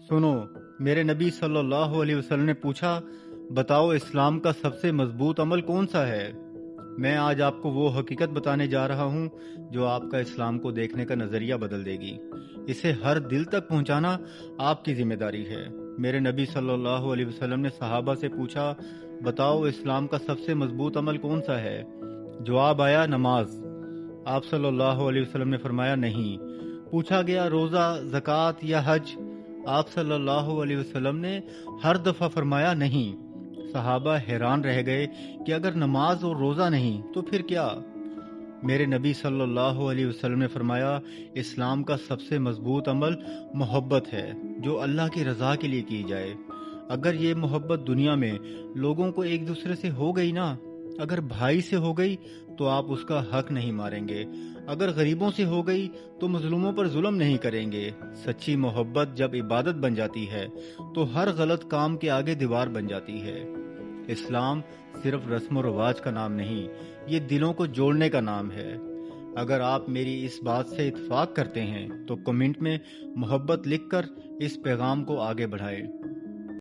سنو، میرے نبی صلی اللہ علیہ وسلم نے پوچھا، بتاؤ اسلام کا سب سے مضبوط عمل کون سا ہے؟ میں آج آپ کو وہ حقیقت بتانے جا رہا ہوں جو آپ کا اسلام کو دیکھنے کا نظریہ بدل دے گی۔ اسے ہر دل تک پہنچانا آپ کی ذمہ داری ہے۔ میرے نبی صلی اللہ علیہ وسلم نے صحابہ سے پوچھا، بتاؤ اسلام کا سب سے مضبوط عمل کون سا ہے؟ جواب آیا، نماز۔ آپ صلی اللہ علیہ وسلم نے فرمایا، نہیں۔ پوچھا گیا، روزہ، زکوٰۃ یا حج؟ آپ صلی اللہ علیہ وسلم نے ہر دفعہ فرمایا، نہیں۔ صحابہ حیران رہ گئے کہ اگر نماز اور روزہ نہیں تو پھر کیا؟ میرے نبی صلی اللہ علیہ وسلم نے فرمایا، اسلام کا سب سے مضبوط عمل محبت ہے، جو اللہ کی رضا کے لیے کی جائے۔ اگر یہ محبت دنیا میں لوگوں کو ایک دوسرے سے ہو گئی نا، اگر بھائی سے ہو گئی تو آپ اس کا حق نہیں ماریں گے، اگر غریبوں سے ہو گئی تو مظلوموں پر ظلم نہیں کریں گے۔ سچی محبت جب عبادت بن جاتی ہے تو ہر غلط کام کے آگے دیوار بن جاتی ہے۔ اسلام صرف رسم و رواج کا نام نہیں، یہ دلوں کو جوڑنے کا نام ہے۔ اگر آپ میری اس بات سے اتفاق کرتے ہیں تو کمنٹ میں محبت لکھ کر اس پیغام کو آگے بڑھائیں۔